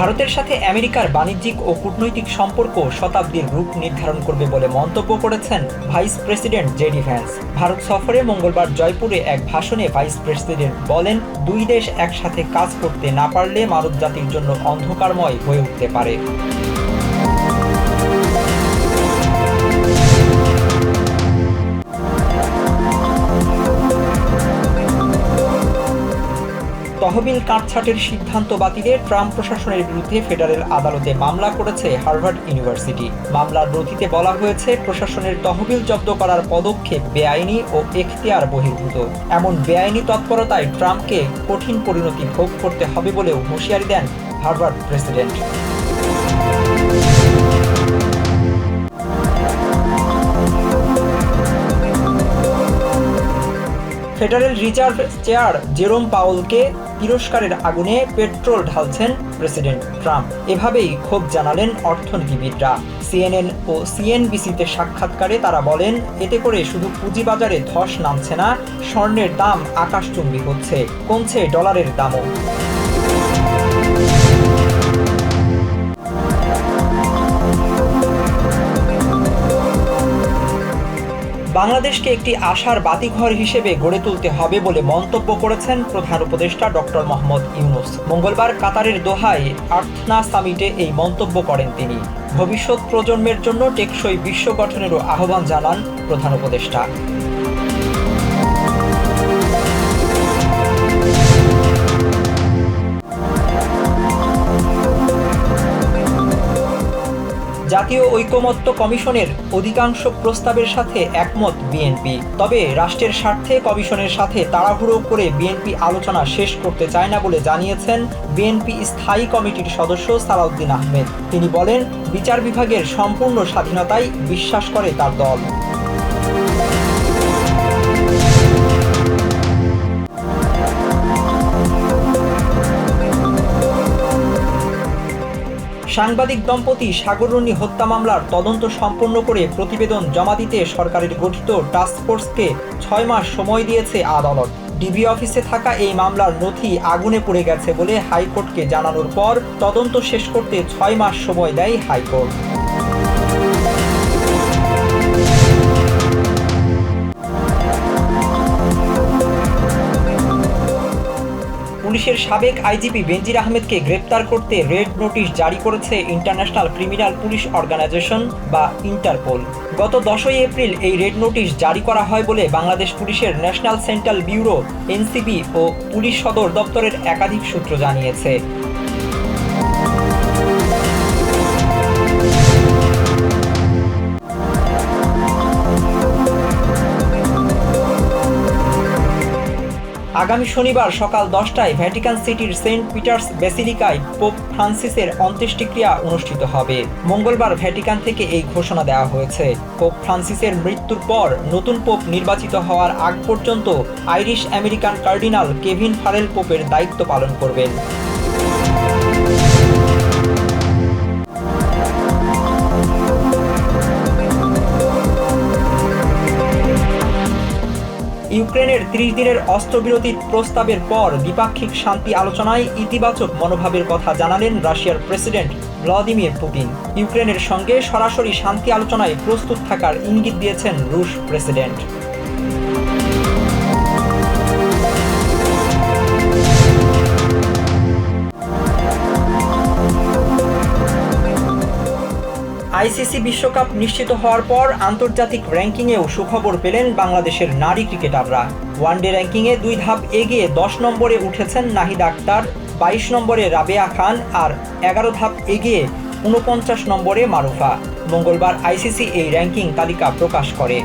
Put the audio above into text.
ভারতের সাথে আমেরিকার বাণিজ্যিক ও কূটনৈতিক সম্পর্ক শতাব্দীর রূপ নির্ধারণ করবে বলে মন্তব্য করেছেন vice president JD Vance. Bharat সফরে মঙ্গলবার জয়পুরে এক ভাষণে ভাইস প্রেসিডেন্ট বলেন, দুই দেশ একসাথে কাজ করতে না পারলে মানব জাতির জন্য অন্ধকারময় হয়ে উঠতে পারে। তহবিল কাটছাঁটের সিদ্ধান্ত বাতিলে ট্রাম্প প্রশাসনের বিরুদ্ধে ফেডারেল আদালতে মামলা করেছে হার্ভার্ড ইউনিভার্সিটি। মামলার নথিতে বলা হয়েছে, প্রশাসনের তহবিল জব্দ করার পদক্ষেপ বেআইনি ও এখতিয়ার বহির্ভূত। এমন বেআইনি তৎপরতায় ট্রাম্পকে কঠিন পরিণতি ভোগ করতে হবে বলেও হুঁশিয়ারি দেন Harvard president. Federal reserve chair Jerome পাওয়েলকে তিরস্কারের আগুনে পেট্রোল ঢালছেন প্রেসিডেন্ট ট্রাম্প। এভাবেই ক্ষোভ জানালেন অর্থনীতিবিদরা। সিএনএন ও সিএনবিসিতে সাক্ষাৎকারে তারা বলেন, এতে করে শুধু পুঁজিবাজারে ধস নামছে না, স্বর্ণের দাম আকাশচুম্বী হচ্ছে, কমছে ডলারের দামও। বাংলাদেশকে একটি আশার বাতিঘর হিসেবে গড়ে তুলতে হবে বলে মন্তব্য করেছেন প্রধান উপদেষ্টা ডক্টর মোহাম্মদ ইউনূস। মঙ্গলবার কাতারের দোহায় আর্থনা সামিটে এই মন্তব্য করেন তিনি। ভবিষ্যৎ প্রজন্মের জন্য টেকসই বিশ্ব গঠনেরও আহ্বান জানান প্রধান উপদেষ্টা। জাতীয় ঐকমত্য কমিশনের অধিকাংশ প্রস্তাবের সাথে একমত বিএনপি। তবে রাষ্ট্রের স্বার্থে কমিশনের সাথে তাড়াহুড়ো করে বিএনপি আলোচনা শেষ করতে চায় না বলে জানিয়েছেন বিএনপি স্থায়ী কমিটির সদস্য সালাউদ্দিন আহমেদ। তিনি বলেন, বিচার বিভাগের সম্পূর্ণ স্বাধীনতায় বিশ্বাস করে তার দল। সাংবাদিক দম্পতি সাগররুনি হত্যা মামলার তদন্ত সম্পন্ন করে প্রতিবেদন জমা দিতে সরকারের গঠিত টাস্কফোর্সকে 6 মাস সময় দিয়েছে আদালত। ডিবি অফিসে থাকা এই মামলার নথি আগুনে পুড়ে গেছে বলে হাইকোর্টকে জানানোর পর তদন্ত শেষ করতে 6 মাস সময় দেয় হাইকোর্ট। পুলিশের সাবেক আইজিপি বেনজির আহমেদকে গ্রেপ্তার করতে রেড নোটিশ জারি করেছে ইন্টারন্যাশনাল ক্রিমিনাল পুলিশ অর্গানাইজেশন বা ইন্টারপোল। গত 10 এপ্রিল এই রেড নোটিশ জারি করা হয় বলে বাংলাদেশ পুলিশের ন্যাশনাল সেন্ট্রাল ব্যুরো এনসিবি ও পুলিশ সদর দপ্তরের একাধিক সূত্র জানিয়েছে। আগামী শনিবার সকাল 10টায় ভ্যাটিকান সিটির সেন্ট পিটার্স বেসিলিকায় পোপ ফ্রান্সিসের অন্ত্যেষ্টিক্রিয়া অনুষ্ঠিত হবে। মঙ্গলবার ভ্যাটিকান থেকে এই ঘোষণা দেওয়া হয়েছে। পোপ ফ্রান্সিসের মৃত্যুর পর নতুন পোপ নির্বাচিত হওয়ার আগ পর্যন্ত Irish American cardinal Kevin Farrell পোপের দায়িত্ব পালন করবেন। ইউক্রেনের 30 দিনের অস্ত্রবিরতির প্রস্তাবের পর দ্বিপাক্ষিক শান্তি আলোচনায় ইতিবাচক মনোভাবের কথা জানালেন রাশিয়ার প্রেসিডেন্ট ভ্লাদিমির পুতিন। ইউক্রেনের সঙ্গে সরাসরি শান্তি আলোচনায় প্রস্তুত থাকার ইঙ্গিত দিয়েছেন রুশ প্রেসিডেন্ট। আইসিসি বিশ্বকাপ নিশ্চিত হওয়ার পর আন্তর্জাতিক র্যাঙ্কিংয়েও সুখবর পেলেন বাংলাদেশের নারী ক্রিকেটাররা। ওয়ানডে র্যাঙ্কিংয়ে 2 ধাপ এগিয়ে 10 নম্বরে উঠেছেন নাহিদা আক্তার, 22 নম্বরে রাবেয়া খান আর 11 ধাপ এগিয়ে 49 নম্বরে মারুফা। মঙ্গলবার আইসিসি এই র্যাঙ্কিং তালিকা প্রকাশ করে।